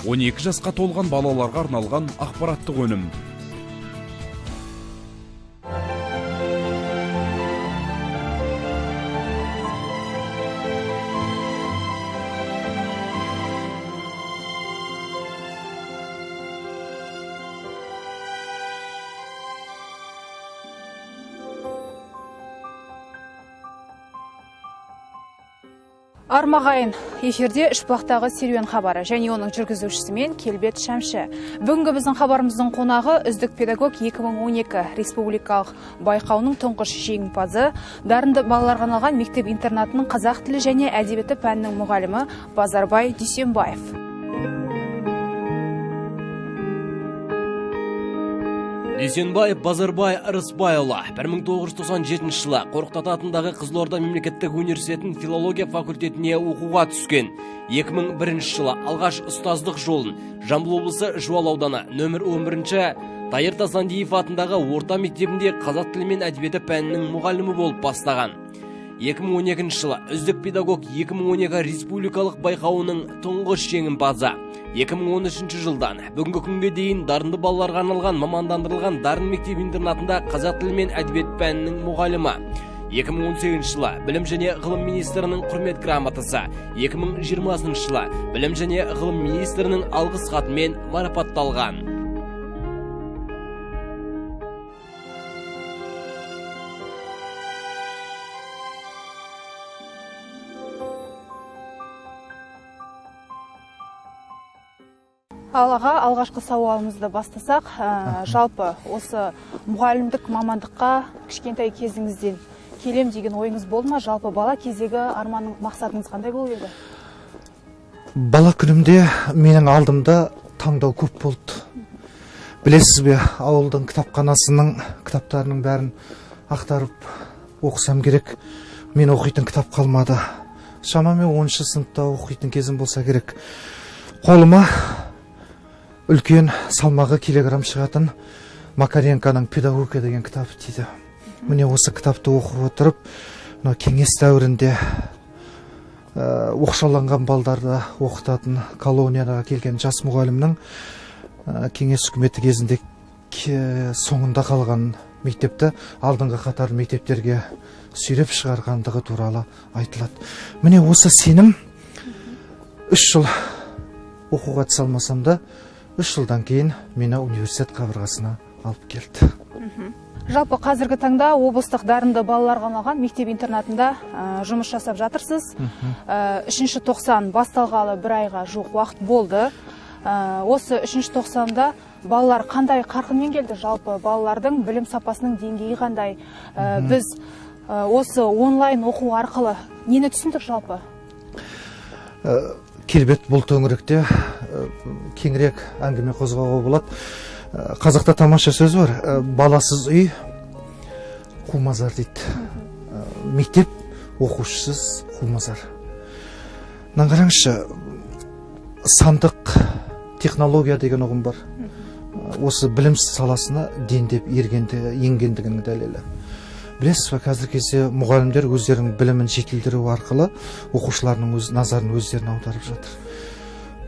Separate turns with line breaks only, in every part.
12 жасқа толған балаларға арналған ақпараттық өнім.
Армағайын, эфирде Үшбұлақтағы серуен хабары және оның жүргізушісімен Келбет Шәмші. Бүгінгі біздің хабарымыздың қонағы үздік педагог 2012 республикалық байқауының тұңғыш жеңімпазы, дарынды балаларға арналған мектеп интернатының қазақ тілі және әдебиеті пәнінің мұғалімі Базарбай Дүйсенбаев.
Дүйсенбаев Базарбай Рысбайұлы 1997 жылы Қорқыт Ата атындағы Қызылорда мемлекеттік университетінің филология факультетіне оқуға түскен. 2001 жылы алғаш ұстаздық жолын Жамбыл облысы Жуалы ауданы нөмір 11-ші Тайыр Тасандиев атындағы орта мектебінде қазақ тілі мен әдебиеті пәнінің мұғалімі болып бастаған. 2012 жылы үздік педагог 2012 республикалық байқауының тұңғыш жеңімпазы. 2013 жылдан бүгінгі күнге дейін дарынды балаларға арналған мамандандырылған дарын мектеп интернатында қазақ тілі мен әдебиет пәнінің мұғалімі. 2018 жылы білім және ғылым министрінің құрмет грамотасы, 2020 жылы білім және ғылым министрінің алғыс хатымен марапатталған.
Алға алғашқы сауалымызды бастасақ, жалпы осы мұғалімдік мамандыққа кішкентай кезіңізден келем деген ойыңыз болды ма? Жалпы бала кездегі арманың мақсатыңыз қандай болып еді?
Бала күнімде менің алдымда таңдау көп болды. Білесіз бе, ауылдың кітапханасының кітаптарының бәрін ақтарып оқысам керек. Мен оқитын кітап қалмады. Шамамен 10-шы сыныпта оқитын кезім болса керек. Қолыма үлкен салмағы килограмм шығатын Макаренконың педагогика деген кітап тиді. Міне осы кітапты оқып отырып, кеңес дәуірінде оқшауланған балдарды оқытатын колонияға келген жас мұғалімнің кеңес үкіметі кезінде соңында қалған мектепті алдыңғы қатар мектептерге сүйреп шығарғандығы туралы айтылады. Міне осы сенім 3 жыл оқуға түсе алмасам да 3 жылдан кейін мені университет қабырғасына алып келді.
Жалпы қазіргі таңда облыстық дарынды балаларға арналған мектеп интернатында жұмыс жасап жатырсыз. 3-ші тоқсан басталғалы 1 айға жуық уақыт болды. Осы 3-ші тоқсанда балалар қандай қарқынмен келді? Жалпы балалардың білім сапасының деңгейі қандай? Біз осы онлайн оқу арқылы нені түсіндік жалпы?
Келбет, бұл төңіректе кеңірек әңгіме қозғауға болады. Қазақта тамаша сөз бар, баласыз үй қумазар дейді. Мектеп оқушысыз қумазар. Қараңызшы, сандық технология деген ұғым бар. Осы білім саласына дендеп енгендігінің дәлелі. Білесіз бе, қазір кезде мұғалімдер өздерінің білімін жетілдіру арқылы оқушыларының назарын өздеріне аударып жатыр.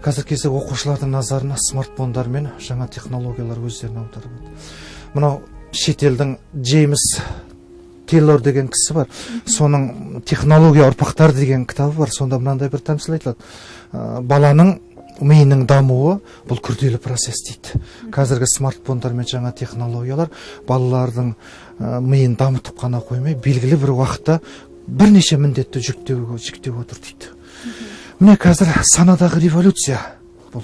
Қазір кезде оқушылардың назарына смартфондар мен жаңа технологиялар өздеріне аударып жатыр. Мынау шетелдің Джеймс Тейлор деген кісі бар. Соның технология ұрпақтар деген кітабы бар. Сонда мынандай бір тәмсіл айтылады. Баланың миының дамуы бұл күрделі процесс дейді. Қазіргі смартфондар мен жаңа технологиялар балалардың миын дамытып қана қоймай, белгілі бір уақытта бірнеше міндетті жүктеп отыр дейді. Міне қазір санадағы революция бұл.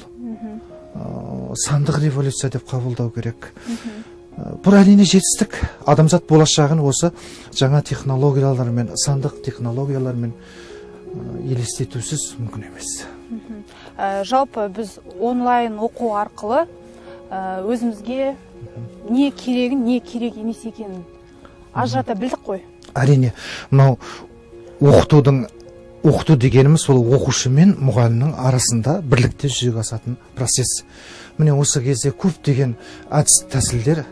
Сандық революция деп қабылдау керек. Бұл әрине жетістік. Адамзат болашағын осы жаңа технологиялармен, сандық технологиялармен елестетусіз мүмкін емес.
Жалпы біз онлайн оқу арқылы өзімізге не керегін, не керек емес екенін ажырата білдік қой.
Әрине, мынау оқыту дегеніміз ол оқушы мен мұғалімнің арасында бірлікте жүзеге асатын процесс. Міне осы кезде көп деген әдіс тәсілдер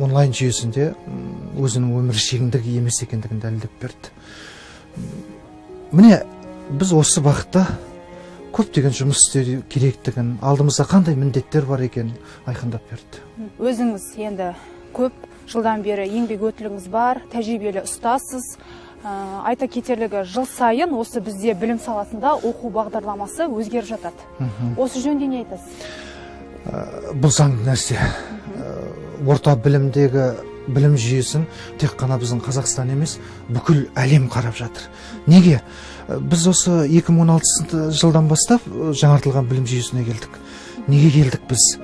онлайн жүйесінде өзінің өміршеңдік емес екендігін дәлелдеп берді. Міне біз осы бағытта көптеген жұмыс істеу керектігін, алдымызда қандай міндеттер бар екенін айқындап берді.
Өзіңіз енді көп жылдан бері еңбек өтіліңіз бар, тәжірибелі ұстазсыз. Айта кетерлігі, жыл сайын осы бізде білім саласында оқу бағдарламасы өзгеріп жатады. Осы жөнінде не айтасыз?
Бұл заңды нәрсе. Орта білімдегі білім жүйесін тек қана біздің Қазақстан емес, бүкіл әлем қарап жатыр. Неге? Біз осы 2016 жылдан бастап жаңартылған білім жүйесіне келдік. Неге келдік біз?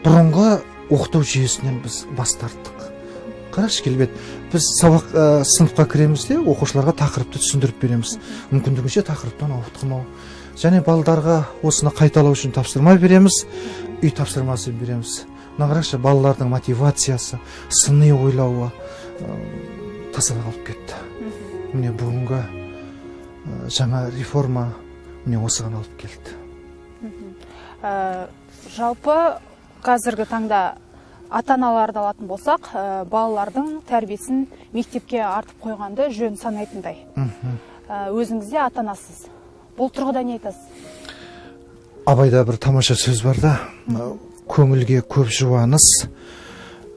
Бұрынғы оқыту жүйесінен біз бас тарттық. Қарашы келбет, біз сыныпқа кіремізде оқушыларға тақырыпты түсіндіріп береміз. Мүмкіндігінше тақырыптан ауытқымау. Және балдарға осыны қайталау үшін тапсырма береміз, үй тапсырмасы береміз. Қарашы, балалардың мотивациясы, сыни ойлауы тасада қалып кетті. Міне бүгінгі жаңа реформа міне осыған алып келді.
Жалпы қазіргі таңда ата-аналарды алатын болсақ, балалардың тәрбиесін мектепке артып қойғанды жөн санайтындай. Өзіңізде ата-анасыз. Бұл тұрғыда не айтасыз?
Абайда бір тамаша сөз бар да, көңілге көп жуаныс,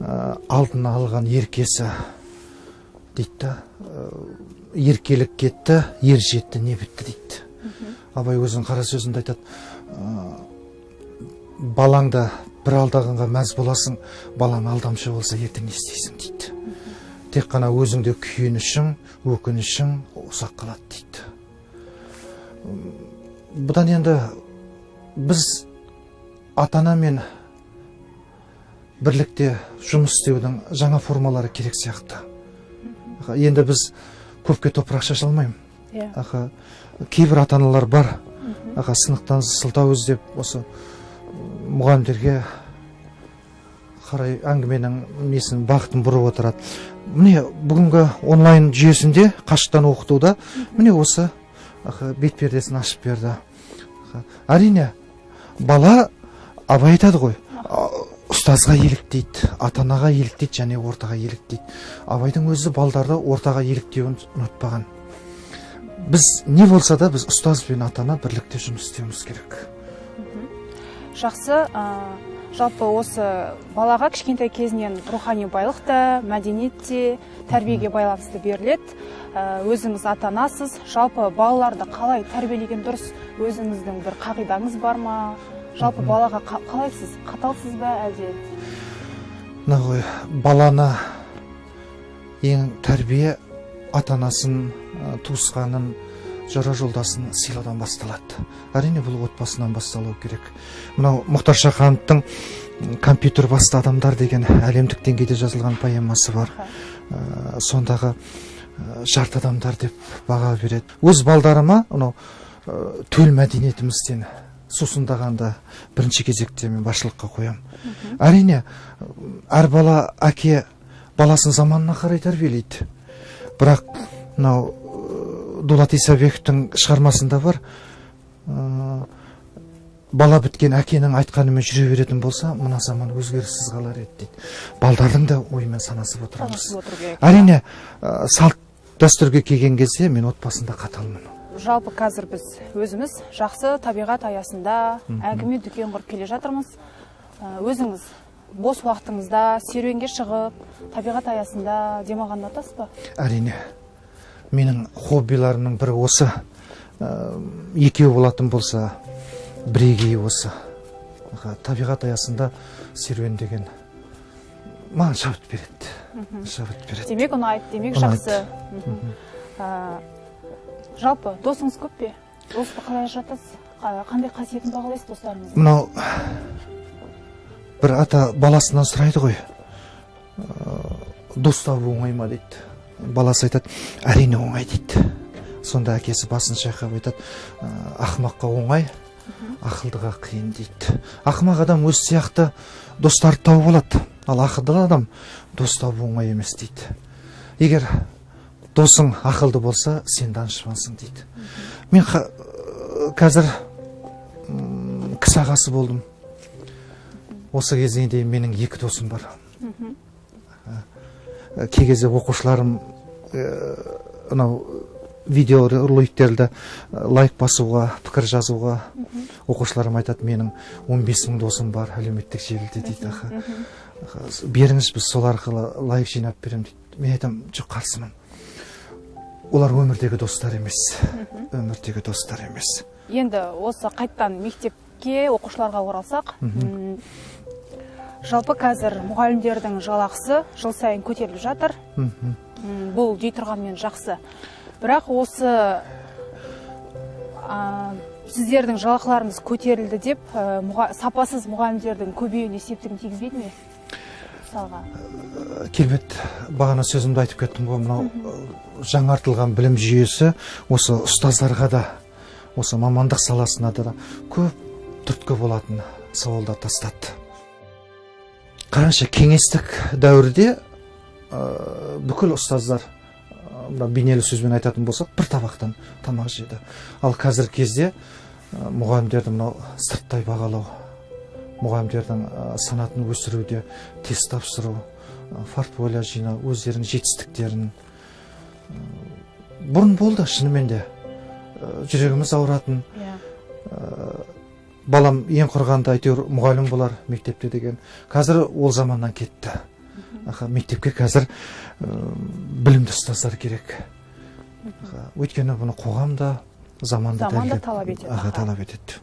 алдын алған еркесі дейді. Еркелік кетті, ер жетті, не бітті дейді. Абай өзінің қара сөзінде айтады, балаңда бір алдағанға мәз боласың, балаң алдамшы болса ертең не істейсің дейді. Тек қана өзіңде күйінішің, өкінішің ұсақ қалады дейді. Бұдан енді біз ата-анамен бірлікте жұмыс істеудің жаңа формалары керек сияқты. Енді біз көпке топырақ шаша алмаймын. Кейбір ата-аналар бар, сынықтан сылтау іздеп осы мұғалімдерге қарай әңгіменің несін бағытын бұрып отырады. Міне бүгінгі онлайн жүйесінде қашықтан оқытуда міне осы бетпердесін ашып берді. Әрине, бала Абай айтады ғой, ұстазға еліктейді, ата-анаға еліктейді және ортаға еліктейді. Абайдың өзі балдарды ортаға еліктеуін ұнатпаған. Біз не болса да біз ұстаз бен ата-ана бірлікте жұмыс істеуіміз керек.
Жақсы, жалпы осы балаға кішкентай кезінен рухани байлық та, мәдениет те, тәрбиеге байланысты беріледі. Өзіңіз ата-анасыз, жалпы балаларды қалай тәрбиелеген дұрыс? Өзіңіздің бір қағидаңыз бар ма? Жалпы балаға қалайсыз? Қаталсыз ба әлде?
Баланы ең тәрбие ата-анасын, туысқанын, жора жолдасын сыйлаудан басталады. Әрине бұл отбасынан басталу керек. Мынау Мұхтар Шахановтың компьютер басты адамдар деген әлемдік деңгейде жазылған поэмасы бар. Сондағы жарты адамдар деп баға береді. Өз балдарыма төл мәдениетімізден сусындағанда бірінші кезекте мен басшылыққа қоям. Әрине, әр бала әке баласын заманына қарай тәрбиелейді. Бірақ Дулат Исабековтың шығармасында бар, бала біткен әкенің айтқанымен жүре беретін болса, мына заман өзгеріссіз қалар еді дейді. Балдардың да оймен санасып отырамыз. Әрине, салт дәстүрге келген кезде мен отбасында қаталмын.
Жалпы қазір біз өзіміз жақсы табиғат аясында әңгіме дүкен құрып келе жатырмыз. Өзіңіз бос уақытыңызда серуенге шығып, табиғат аясында демалғанды ұнатасыз ба?
Әрине. Менің хоббиларымның бірі осы. Екеу болатын болса, бірегейі осы. Табиғат аясында серуен деген маған шабыт береді.
Демек ұнайды, демек жақсы. Жалпы досыңыз көп пе? Досты қалай жатасыз? Қандай қасиетін бағалайсыз достарыңыздың?
Мынау бір ата баласынан сұрайды ғой, дос табу оңай ма дейді. Баласы айтады, әрине оңай дейді. Сонда әкесі басын шайқап айтады, ақымаққа оңай, ақылдыға қиын дейді. Ақымақ адам өз сияқты достарды тауып алады, ал ақылды адам дос табу оңай емес дейді. Егер досың ақылды болса, сен данышпансың дейді. Мен қазір кісі ағасы болдым. Осы кезге дейін менің 2 досым бар. Кей кезде оқушыларым видеороликтерді лайк басуға, пікір жазуға, оқушыларым айтады, менің 15 мың досым бар әлеуметтік желіде дейді. Беріңіз, біз сол арқылы лайк жинап берем дейді. Мен айтам, жоқ, қарсымын. Олар өмірдегі достар емес. Өмірдегі достар емес.
Енді осы қайттан мектепке, оқушыларға оралсақ, жалпы қазір мұғалімдердің жалақысы жыл сайын көтеріліп жатыр. Бұл дей тұрғанмен жақсы. Бірақ осы сіздердің жалақыларыңыз көтерілді деп, сапасыз мұғалімдердің көбеюіне септігін тигізбейді ме?
Келбет, бағана сөзімді айтып кеттім ғой, мынау жаңартылған білім жүйесі осы ұстаздарға да, осы мамандық саласына да көп түрткі болатын сауалдар тастады. Қараңызшы, кеңестік дәуірде бүкіл ұстаздар, бейнелі сөзбен айтатын болсақ, бір табақтан тамақ жеді. Ал қазір кезде мұғалімдерді мынау сырттай бағалау, мұғалімдердің санатын өсіруде, тест тапсыру, портфолио жинау, өздерінің жетістіктерін. Бұрын болды, шынымен де. Жүрегіміз ауыратын. Балам ең құрғанда әйтеуір мұғалім болар мектепте деген. Қазір ол заманнан кетті. Мектепке қазір білімді ұстаздар керек. Өйткені бұны қоғамда, заманда
талап
етеді.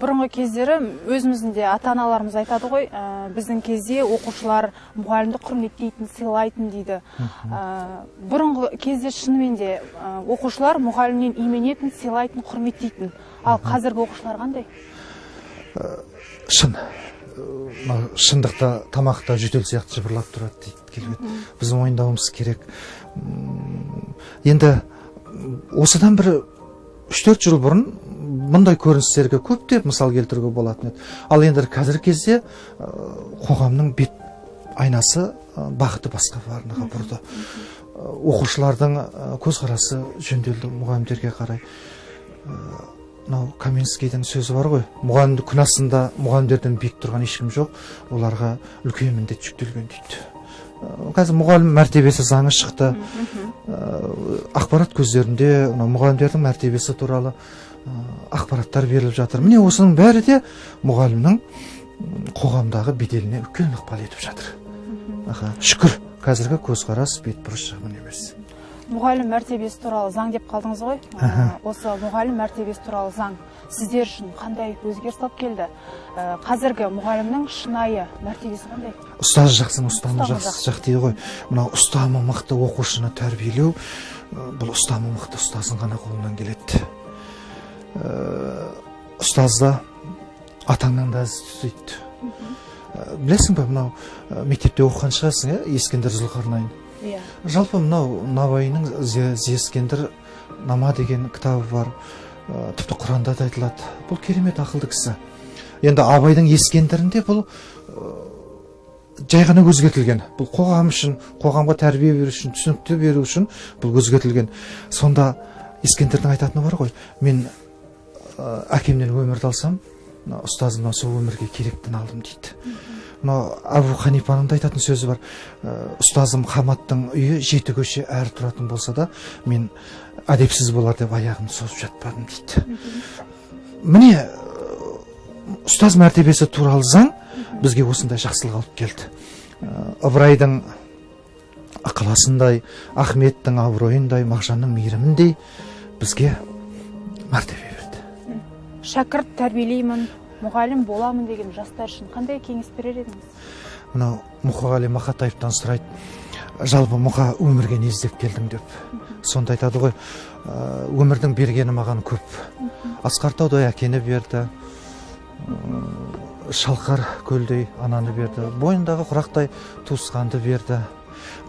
Бұрынғы кездері өзіміздің де ата-аналарымыз айтады ғой, біздің кезде оқушылар мұғалімді құрметтейтін, сыйлайтын дейді. Бұрынғы кезде шынымен де оқушылар мұғалімнен именетін, сыйлайтын, құрметтейтін. Ал қазіргі оқушылар қандай?
Шындықта тамақта жөтел сияқты жыбырлап тұрады дейді келбет. Біз мойындауымыз керек. Енді осыдан бір 3-4 жыл бұрын мұндай көріністерге көптеп мысал келтіруге болатын еді. Ал енді қазіргі кезде қоғамның бет айнасы бағыты басқа барынаға бұрды. Оқушылардың көзқарасы жөнделді мұғалімдерге қарай. Каменскийдің сөзі бар ғой, мұғалімді күнасында мұғалімдерден биік тұрған ешкім жоқ, оларға үлкен міндет жүктелген дейді. Қазір мұғалім мәртебесі заңы шықты. Ақпарат көздерінде мұғалімдердің мәртебесі туралы ақпараттар беріліп жатыр. Міне осының бәрі де мұғалімнің қоғамдағы беделіне үлкен ықпал етіп жатыр. Шүкір, қазіргі көзқарас бетбұрыс жағынан емес.
Мұғалім мәртебесі туралы заң деп қалдыңыз ғой. Осы мұғалім мәртебесі туралы заң сіздер үшін қандай өзгеріс алып келді? Қазіргі мұғалімнің шынайы мәртебесі қандай?
Ұстаз жақсын, ұстамы жақсы дейді ғой. Мынау ұстамы мықты оқушыны тәрбиелеу, бұл ұстамы мықты ұстаздың ғана қолынан келеді. Ұстазда атаңнан да дейді. Білесің бе, мынау мектепте оқыған шығарсың, Ескендір Зұлқарнайын. Жалпы мынау Набайының Ескендір Нама деген кітабы бар. Тіпті Құранда да айтылады. Бұл керемет ақылды кісі. Енді Абайдың Ескендірінде бұл жай ғана өзгертілген. Бұл қоғам үшін, қоғамға тәрбие беру үшін, түсінікті беру үшін бұл өзгертілген. Сонда Ескендірдің айтатыны бар ғой, мен әкемнен өмірді алсам, ұстазымнан сол өмірге керектін алдым дейді. Абу Ханифаның да айтатын сөзі бар. Ұстазым Хаматтың үйі 7 көше әр тұратын болса да, мен әдепсіз болар деп аяғымды созып жатпадым дейді. Міне, ұстаз мәртебесі туралы заң бізге осындай жақсылық алып келді. Ыбырайдың ықыласындай, Ахметтің абыройындай, Мағжанның мейіріміндей бізге мәртебе берді.
Шәкірт тәрбиелеймін, мұғалім боламын деген жастар үшін қандай кеңес берер едіңіз?
Мынау Мұқағали Мақатаевтан сұрайды, жалпы Мұқа өмірге не іздеп келдің деп. Сонда айтады ғой, өмірдің бергені маған көп. Асқар таудай әкені берді, Шалқар көлдей ананы берді, бойындағы құрақтай туысқанды берді.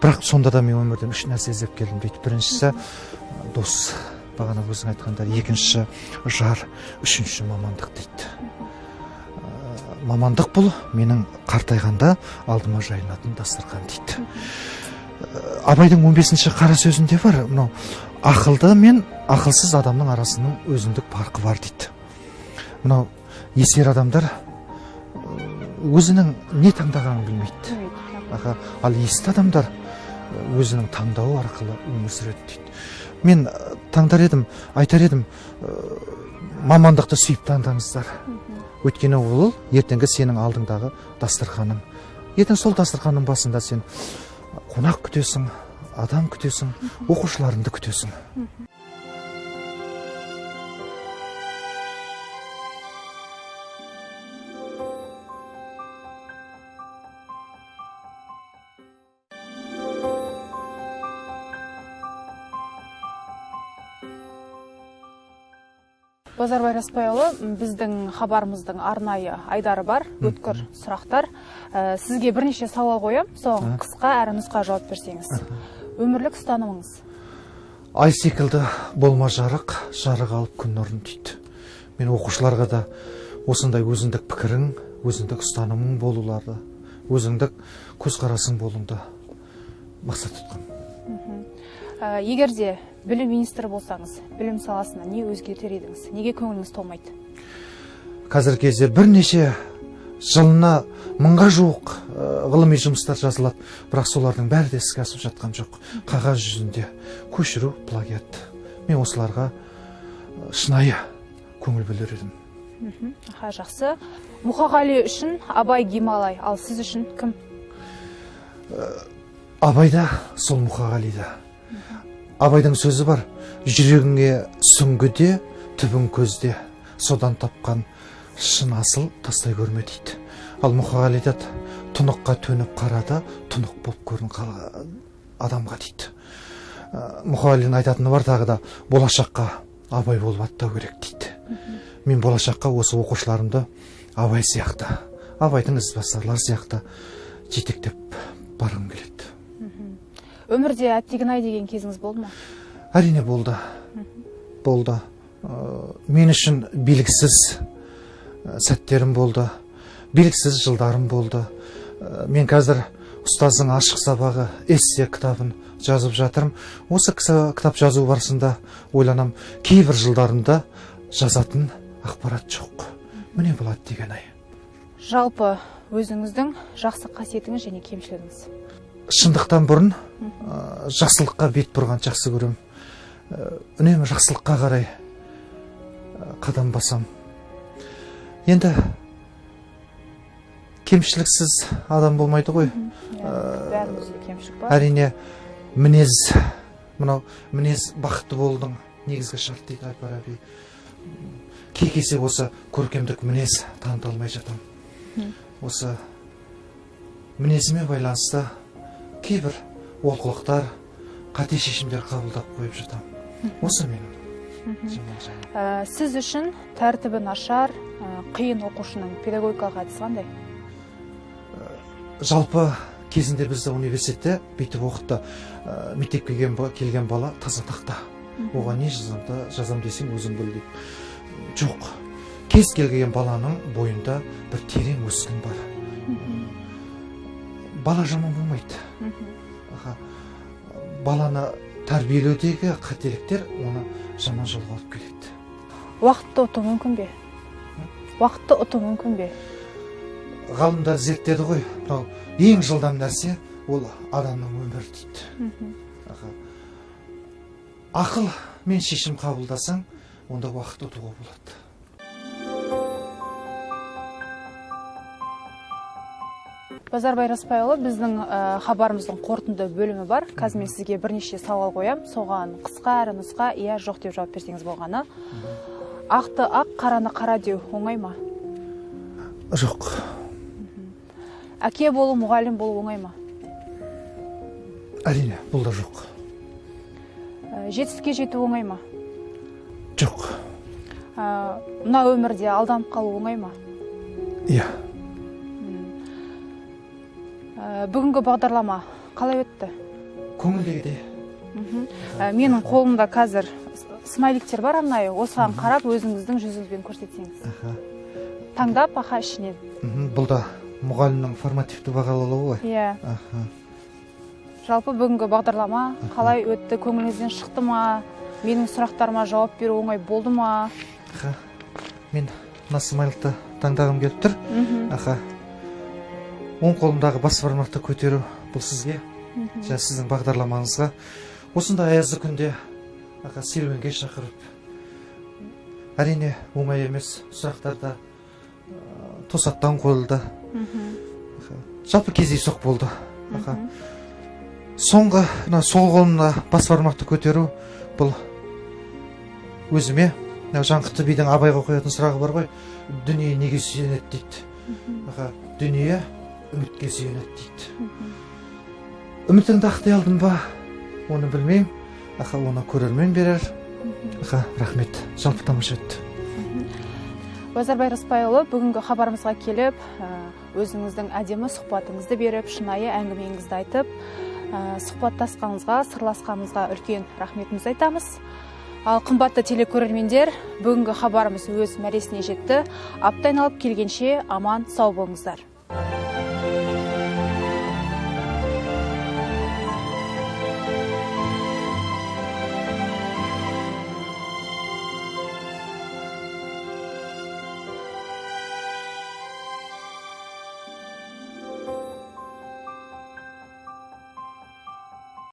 Бірақ сонда да мен өмірден 3 нәрсе іздеп келдім дейді. Біріншісі дос, бағана өзің айтқандар, екіншісі жар, үшінші мамандық дейді. Мамандық бұл менің қартайғанда алдыма жайылатын дастархан дейді. Абайдың 15-ші қара сөзінде бар, мынау ақылды мен ақылсыз адамның арасының өзіндік farқы бар дейді. Мынау есер адамдар өзінің не таңдағанын білмейді. Ал есті адамдар өзінің таңдауы арқылы өмір сүреді дейді. мен таңдар едім, айтар едім, мамандықты сүйіп таңдаңыздар. Өйткені ол ертеңгі сенің алдыңдағы дастарханың. Ертең сол дастарханның басында сен қонақ күтесің, адам күтесің, оқушыларыңды күтесің.
Базарбай Распайұлы, біздің хабарымыздың арнайы айдары бар, өткір сұрақтар. Сізге бірнеше сауал қоям, соған қысқа әрі нұсқа жауап берсеңіз. Өмірлік ұстанымыңыз?
Ай секілді болма жарық, жарық алып күн нұрын дейді. Мен оқушыларға да осындай өзіндік пікірің, өзіндік ұстанымың болуларды, өзіндік көзқарасың болуыңды мақсат тұтқам.
Егер де білім министрі болсаңыз, білім саласына не өзгертер едіңіз? Неге көңіліңіз толмайды?
Қазіргі кезде бірнеше жылына 1000-ға жуық ғылыми жұмыстар жазылады, бірақ солардың бәрі де іске асып жатқан жоқ. Қағаз жүзінде көшіру, плагиат. Мен осыларға шынайы көңіл бөлер едім.
Жақсы. Мұқағали үшін Абай Гималай, ал сіз үшін кім?
Абайда, сол Мұқағалида. Абайдың сөзі бар, жүрегіңе сүңгіде, түбің көзде, содан тапқан шын асыл тастай көрме дейді. Ал Мұқағалида тұныққа төніп қарада, тұнық боп көрін адамға дейді. Мұқағалидің айтатыны бар тағы да, болашаққа Абай болып аттау керек дейді. Мен болашаққа осы оқушыларымды Абай сияқты, Абайдың ізбасарлары сияқты жетектеп барғым келеді.
Өмірде әттеген-ай деген кезіңіз болды ма?
Әрине болды. Болды. Мен үшін белгісіз сәттерім болды. Белгісіз жылдарым болды. Мен қазір ұстаздың ашық сабағы эссе кітабын жазып жатырмын. Осы кітап жазу барысында ойланам, кейбір жылдарымда жазатын ақпарат жоқ. Міне болады деген ай.
Жалпы өзіңіздің жақсы қасиетіңіз және кемшілігіңіз?
Шындықтан бұрын жақсылыққа бет бұрған жақсы көрем. Үнемі жақсылыққа қарай қадам басам. Енді кемшіліксіз адам болмайды ғой.
Бәрімізде кемшілік бар.
Әрине мінез, мынау мінез бақытты болудың негізгі шарт дейді Әл-Фараби. Кей кезде осы көркемдік мінез таныта алмай жатам. Осы мінезіме байланысты кейбір олқылықтар, қате шешімдер қабылдап қойып жатам. Осы менің.
Сіз үшін тәртібі нашар, қиын оқушының педагогикаға әдісі қандай?
Жалпы кезінде бізді университетте бүйтіп оқытты. Мектепке келген бала таза тақта. Оған не жазам десең өзің біл дейді. Жоқ. Кез келген баланың бойында бір терең өскен бар. Бала жаман болмайды. Баланы тәрбиелеудегі қателіктер оны жаман жолға алып келеді.
Уақытты ұту мүмкін бе? Уақытты ұту мүмкін бе?
Ғалымдар зерттеді ғой, ең жылдам нәрсе ол адамның өмірі дейді. Ақыл мен шешім қабылдасаң, онда уақыт ұтуға болады.
Базарбай Распайұлы, біздің хабарымыздың қорытынды бөлімі бар. Қазір мен сізге бірнеше сауал қоям. Соған қысқа әрі нұсқа иә жоқ деп жауап берсеңіз болғаны. Ақты ақ, қараны қара деу оңай ма?
Жоқ.
Әке болу, мұғалім болу оңай ма?
Әрине, бұл да жоқ.
Жетістікке жету оңай ма?
Жоқ.
Мына өмірде алданып қалу оңай ма?
Иә.
Бүгінгі бағдарлама қалай өтті?
Көңілдегідей.
Менің қолымда қазір смайликтер бар арнайы. Осыған қарап өзіңіздің жүзіңізбен көрсетсеңіз. Таңдап, аха ішінен.
Бұл да мұғалімнің формативті бағалауы ғой.
Иә. Жалпы бүгінгі бағдарлама қалай өтті? Көңіліңізден шықты ма? Менің сұрақтарыма жауап беру оңай болды ма?
Мен мына смайликті таңдағым келіп тұр. Оң қолымдағы бас бармақты көтеру бұл сізге, және сіздің бағдарламаңызға. Осындай аязды күнде серуенге шақырып, әрине оңай емес, сұрақтарда тосаттан қойылды. Жалпы кездейсоқ болды. Соңғы сол қолымда бас бармақты көтеру, бұл өзіме Жаңғыты бидің Абайға қоятын сұрағы бар ғой, дүние неге сүйенеді дейді. Дүние үмітке сүйенеді дейді. Үмітіңді ақтай алдым ба, оны білмеймін. Оны көрермен берер. Рахмет, жалпы тамаша өтті.
Базарбай Рысбайұлы, бүгінгі хабарымызға келіп, өзіңіздің әдемі сұхбатыңызды беріп, шынайы әңгімеңізді айтып, сұхбаттасқаныңызға, сырласқаныңызға үлкен рахметімізді айтамыз. Ал қымбатты телекөрермендер, бүгінгі хабарымыз өз мәресіне жетті. Апта айналып келгенше аман сау болыңыздар.